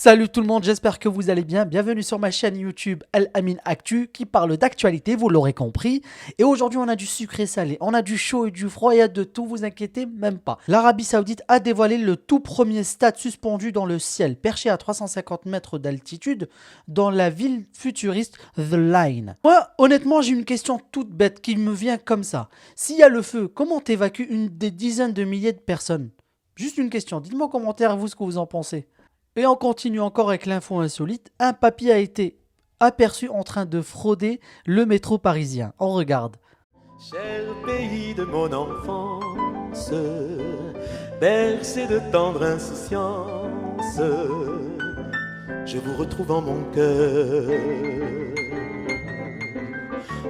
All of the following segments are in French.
Salut tout le monde, j'espère que vous allez bien. Bienvenue sur ma chaîne YouTube El Amin Actu qui parle d'actualité, vous l'aurez compris. Et aujourd'hui, on a du sucré salé, on a du chaud et du froid, il y a de tout, vous inquiétez même pas. L'Arabie Saoudite a dévoilé le tout premier stade suspendu dans le ciel, perché à 350 mètres d'altitude dans la ville futuriste The Line. Moi, honnêtement, j'ai une question toute bête qui me vient comme ça. S'il y a le feu, comment t'évacues des dizaines de milliers de personnes? Juste une question, dites-moi en commentaire vous ce que vous en pensez. Et on continue encore avec l'info insolite. Un papy a été aperçu en train de frauder le métro parisien. On regarde. Cher pays de mon enfance, bercé de tendre insouciance, je vous retrouve en mon cœur.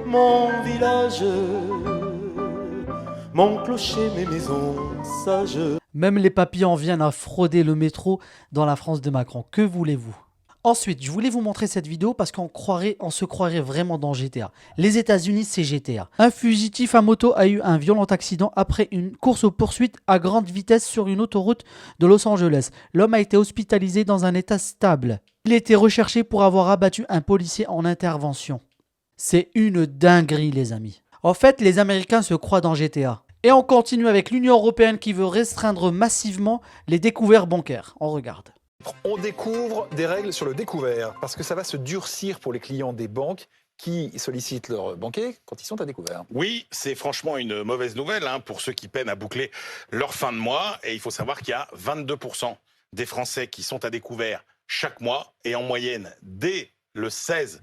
Mon village, mon clocher, mes maisons sages. Même les papys en viennent à frauder le métro dans la France de Macron. Que voulez-vous? Ensuite, je voulais vous montrer cette vidéo parce on se croirait vraiment dans GTA. Les États-Unis, c'est GTA. Un fugitif à moto a eu un violent accident après une course aux poursuites à grande vitesse sur une autoroute de Los Angeles. L'homme a été hospitalisé dans un état stable. Il était recherché pour avoir abattu un policier en intervention. C'est une dinguerie, les amis. En fait, les Américains se croient dans GTA. Et on continue avec l'Union européenne qui veut restreindre massivement les découvertes bancaires. On regarde. On découvre des règles sur le découvert, parce que ça va se durcir pour les clients des banques qui sollicitent leurs banquiers quand ils sont à découvert. Oui, c'est franchement une mauvaise nouvelle pour ceux qui peinent à boucler leur fin de mois. Et il faut savoir qu'il y a 22% des Français qui sont à découvert chaque mois. Et en moyenne, dès le 16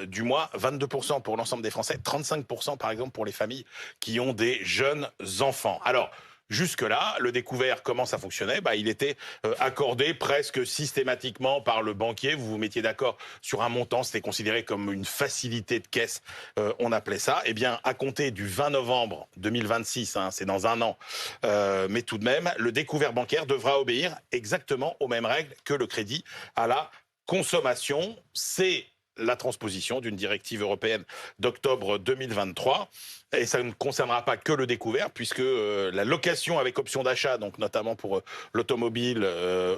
du mois, 22% pour l'ensemble des Français, 35% par exemple pour les familles qui ont des jeunes enfants. Alors, jusque-là, le découvert, comment ça fonctionnait? Il était accordé presque systématiquement par le banquier. Vous vous mettiez d'accord sur un montant, c'était considéré comme une facilité de caisse, on appelait ça. Eh bien, à compter du 20 novembre 2026, c'est dans un an, mais tout de même, le découvert bancaire devra obéir exactement aux mêmes règles que le crédit à la consommation. C'est la transposition d'une directive européenne d'octobre 2023. Et ça ne concernera pas que le découvert, puisque la location avec option d'achat, donc notamment pour l'automobile,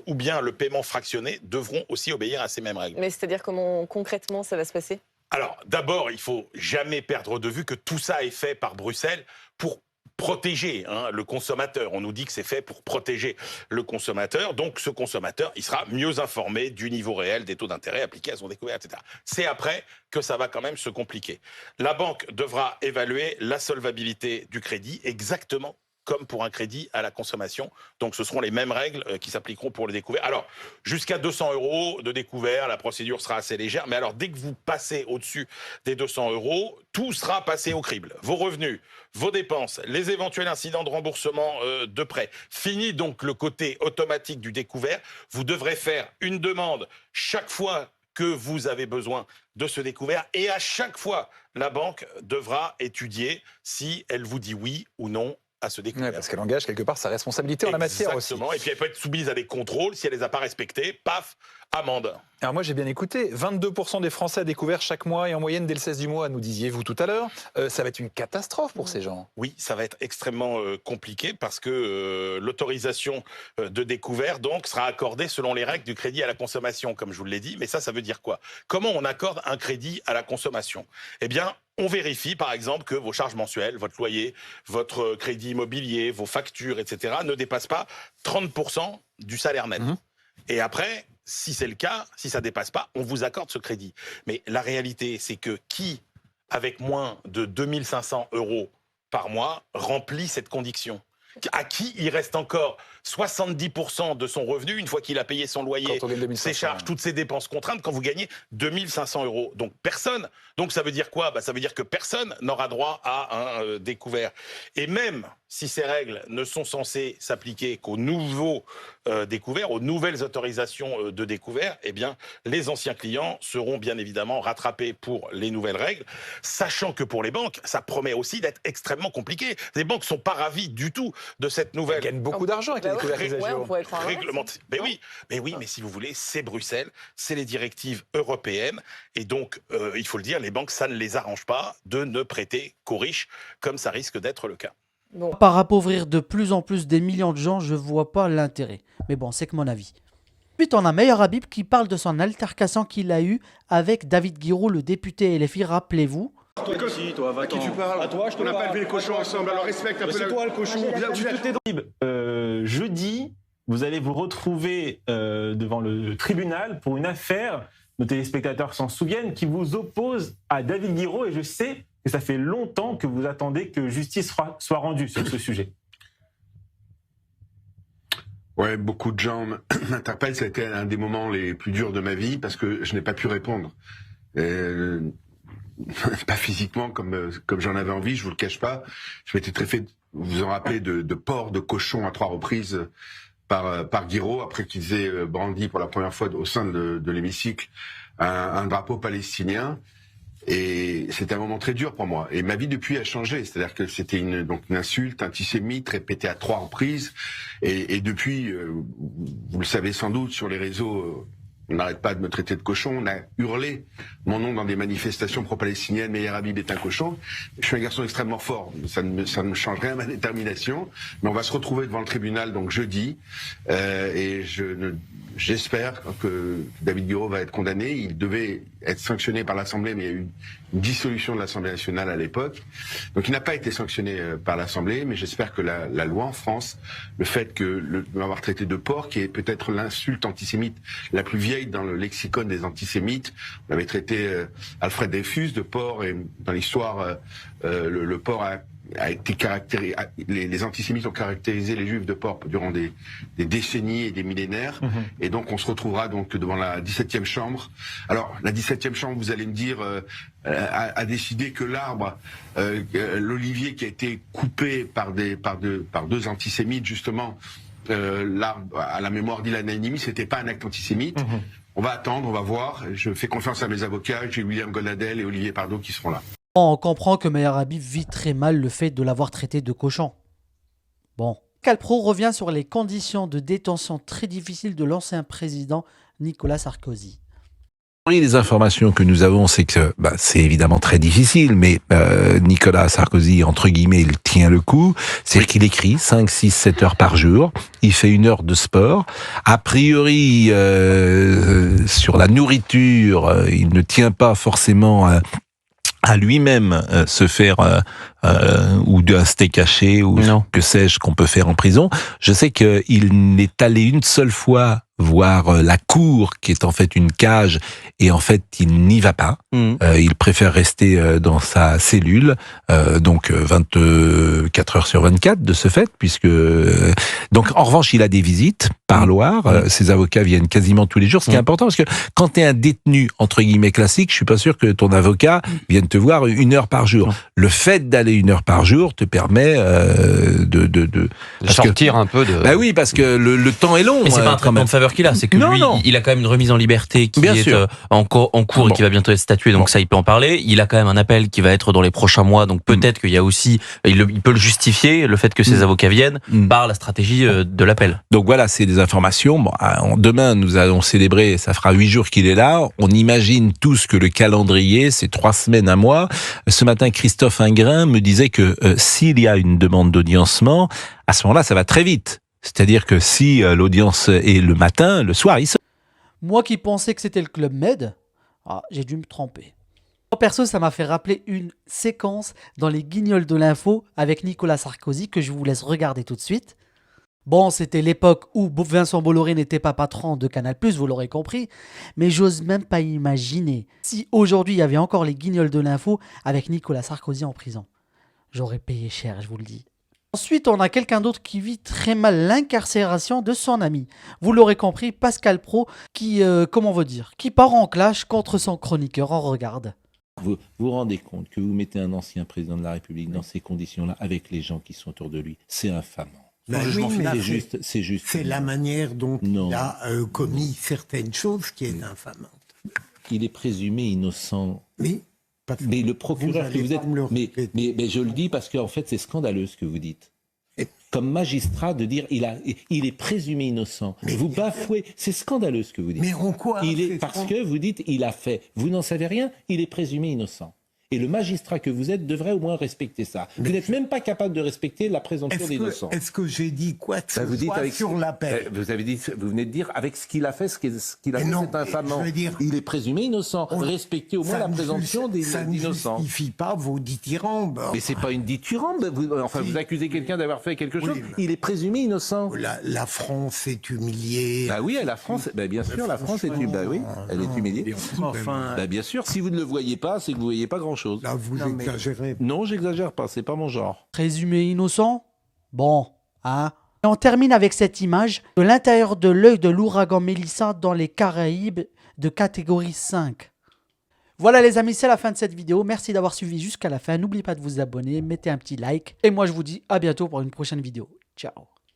ou bien le paiement fractionné, devront aussi obéir à ces mêmes règles. Mais c'est-à-dire comment concrètement ça va se passer? Alors, d'abord, il faut jamais perdre de vue que tout ça est fait par Bruxelles pour protéger le consommateur. On nous dit que c'est fait pour protéger le consommateur. Donc, ce consommateur, il sera mieux informé du niveau réel des taux d'intérêt appliqués à son découvert, etc. C'est après que ça va quand même se compliquer. La banque devra évaluer la solvabilité du crédit exactement comme pour un crédit à la consommation. Donc, ce seront les mêmes règles qui s'appliqueront pour le découvert. Alors, jusqu'à 200 € de découvert, la procédure sera assez légère. Mais alors, dès que vous passez au-dessus des 200 €, tout sera passé au crible. Vos revenus, vos dépenses, les éventuels incidents de remboursement de prêt. Fini donc le côté automatique du découvert. Vous devrez faire une demande chaque fois que vous avez besoin de ce découvert. Et à chaque fois, la banque devra étudier si elle vous dit oui ou non à se découvrir. Ouais, parce qu'elle engage quelque part sa responsabilité en la matière aussi. Exactement, et puis elle peut être soumise à des contrôles. Si elle les a pas respectés, paf, amende. Alors moi j'ai bien écouté, 22% des Français à découvert chaque mois et en moyenne dès le 16 du mois, nous disiez-vous tout à l'heure. Ça va être une catastrophe pour ces gens. Oui, ça va être extrêmement compliqué parce que l'autorisation de découvert donc sera accordée selon les règles du crédit à la consommation, comme je vous l'ai dit. Mais ça veut dire quoi? Comment on accorde un crédit à la consommation? Eh bien, on vérifie par exemple que vos charges mensuelles, votre loyer, votre crédit immobilier, vos factures, etc. ne dépassent pas 30% du salaire net. Et après, si c'est le cas, si ça ne dépasse pas, on vous accorde ce crédit. Mais la réalité, c'est que qui, avec moins de 2 500 € par mois, remplit cette condition? À qui il reste encore 70% de son revenu une fois qu'il a payé son loyer, ses charges, toutes ses dépenses contraintes, quand vous gagnez 2 500 €. Donc personne. Donc ça veut dire quoi? Ça veut dire que personne n'aura droit à un découvert. Et même si ces règles ne sont censées s'appliquer qu'aux nouveaux découverts, aux nouvelles autorisations de découvert, eh bien les anciens clients seront bien évidemment rattrapés pour les nouvelles règles, sachant que pour les banques, ça promet aussi d'être extrêmement compliqué. Les banques sont pas ravies du tout de cette nouvelle. Elles gagnent beaucoup d'argent avec les découvertes des agios. Réglementé. Mais oui, mais si vous voulez, c'est Bruxelles, c'est les directives européennes. Et donc, il faut le dire, les banques, ça ne les arrange pas de ne prêter qu'aux riches, comme ça risque d'être le cas. Bon. Par appauvrir de plus en plus des millions de gens, je vois pas l'intérêt. Mais bon, c'est que mon avis. Ensuite, on a Meyer Habib qui parle de son altercation qu'il a eue avec David Guiraud, le député LFI, rappelez-vous. Si, toi, va-t'en. À qui tu parles? À toi, je te parle. On n'a pas élevé le cochon ensemble, alors respecte un peu. C'est toi le cochon. Jeudi, vous allez vous retrouver devant le tribunal pour une affaire, nos téléspectateurs s'en souviennent, qui vous oppose à David Guiraud, et je sais que ça fait longtemps que vous attendez que justice soit rendue sur ce sujet. Ouais, beaucoup de gens m'interpellent. Ça a été un des moments les plus durs de ma vie parce que je n'ai pas pu répondre. Pas physiquement comme j'en avais envie, je vous le cache pas. Je m'étais très fait, vous vous en rappelez, de porc, de cochon à 3 reprises par Guiraud, après qu'ils aient brandi pour la première fois au sein de l'hémicycle un drapeau palestinien. Et c'était un moment très dur pour moi. Et ma vie depuis a changé. C'est-à-dire que c'était une insulte antisémite répétée à 3 reprises. Et depuis, vous le savez sans doute, sur les réseaux, on n'arrête pas de me traiter de cochon. On a hurlé mon nom dans des manifestations pro-palestiniennes. Meyer Habib est un cochon. Je suis un garçon extrêmement fort. Ça ne me change rien à ma détermination. Mais on va se retrouver devant le tribunal donc jeudi. Et j'espère que David Guiraud va être condamné. Il devait être sanctionné par l'Assemblée, mais il y a eu une dissolution de l'Assemblée nationale à l'époque. Donc il n'a pas été sanctionné par l'Assemblée, mais j'espère que la loi en France, le fait de m'avoir traité de porc, qui est peut-être l'insulte antisémite la plus vieille dans le lexicon des antisémites, on avait traité Alfred Dreyfus de porc, et dans l'histoire, le porc a été caractérisé, les antisémites ont caractérisé les juifs de porc durant des décennies et des millénaires. Et donc on se retrouvera donc devant la 17e chambre. Alors la 17e chambre, vous allez me dire, a décidé que l'arbre, l'olivier qui a été coupé par deux antisémites justement, l'arbre à la mémoire d'Ilan Halimi, c'était pas un acte antisémite. On va attendre, on va voir. Je fais confiance à mes avocats, j'ai William Goldadel et Olivier Pardo qui seront là. On comprend que Meyer Habib vit très mal le fait de l'avoir traité de cochon. Bon. Calpro revient sur les conditions de détention très difficiles de l'ancien président Nicolas Sarkozy. Les informations que nous avons, c'est que c'est évidemment très difficile, mais Nicolas Sarkozy, entre guillemets, il tient le coup. C'est-à-dire qu'il écrit 5, 6, 7 heures par jour. Il fait 1 heure de sport. A priori, sur la nourriture, il ne tient pas forcément à lui-même se faire ou d'un steak haché ou que sais-je qu'on peut faire en prison. Je sais qu'il n'est allé une seule fois voir la cour, qui est en fait une cage, et en fait il n'y va pas. Il préfère rester dans sa cellule, donc 24 heures sur 24 de ce fait, puisque donc en revanche il a des visites par Loire. Ses avocats viennent quasiment tous les jours, ce qui est important, parce que quand tu es un détenu entre guillemets classique, je suis pas sûr que ton avocat vienne te voir 1 heure par jour. Le fait d'aller 1 heure par jour te permet de sortir un peu de... Bah oui, parce que le temps est long. Mais c'est pas un traitement de faveur qu'il a, c'est que lui, il a quand même une remise en liberté qui est en cours et qui va bientôt être statuée, donc ça il peut en parler. Il a quand même un appel qui va être dans les prochains mois, donc peut-être qu'il y a aussi, il peut le justifier, le fait que ses avocats viennent par la stratégie de l'appel. Donc voilà, c'est des informations. Bon, demain nous allons célébrer, ça fera 8 jours qu'il est là. On imagine tous que le calendrier, c'est 3 semaines, 1 mois. Ce matin, Christophe Ingrin me disait que s'il y a une demande d'audiencement, à ce moment-là, ça va très vite. C'est-à-dire que si l'audience est le matin, le soir, il sort. Moi qui pensais que c'était le Club Med, j'ai dû me tromper. Perso, ça m'a fait rappeler une séquence dans les Guignols de l'info avec Nicolas Sarkozy que je vous laisse regarder tout de suite. Bon, c'était l'époque où Vincent Bolloré n'était pas patron de Canal+, vous l'aurez compris, mais j'ose même pas imaginer si aujourd'hui il y avait encore les Guignols de l'info avec Nicolas Sarkozy en prison. J'aurais payé cher, je vous le dis. Ensuite, on a quelqu'un d'autre qui vit très mal l'incarcération de son ami. Vous l'aurez compris, Pascal Praud, qui, qui part en clash contre son chroniqueur. On regarde. Vous vous rendez compte que vous mettez un ancien président de la République dans ces conditions-là, avec les gens qui sont autour de lui. C'est infamant. C'est juste. C'est la manière dont il a commis certaines choses qui est infamante. Il est présumé innocent. Oui. Mais le procureur que vous êtes... Mais je le dis parce qu'en fait, c'est scandaleux ce que vous dites. Comme magistrat, de dire il est présumé innocent. Mais vous bafouez. C'est scandaleux ce que vous dites. Mais en quoi parce que vous dites il a fait. Vous n'en savez rien, il est présumé innocent. Et le magistrat que vous êtes devrait au moins respecter ça. Vous n'êtes même pas capable de respecter la présomption d'innocence. Est-ce que j'ai dit quoi de ce soit sur l'appel? Vous venez de dire avec ce qu'il a fait, ce qu'il a fait, c'est infamant. Il est présumé innocent. Respectez au moins la présomption d'innocence. Ça ne justifie pas vos dithyrambes. Mais c'est pas une dithyrambe. Vous accusez quelqu'un d'avoir fait quelque chose. Il est présumé innocent. La France est humiliée. Bah oui, la France. Bah bien sûr, la France est humiliée. Bah oui, elle est humiliée. Enfin, bah bien sûr. Si vous ne le voyez pas, c'est que vous voyez pas grand-chose. Là, vous exagérez. Non, j'exagère pas. C'est pas mon genre. Présumé innocent? Bon, hein. Et on termine avec cette image de l'intérieur de l'œil de l'ouragan Mélissa dans les Caraïbes de catégorie 5. Voilà les amis, c'est la fin de cette vidéo. Merci d'avoir suivi jusqu'à la fin. N'oubliez pas de vous abonner, mettez un petit like. Et moi je vous dis à bientôt pour une prochaine vidéo. Ciao.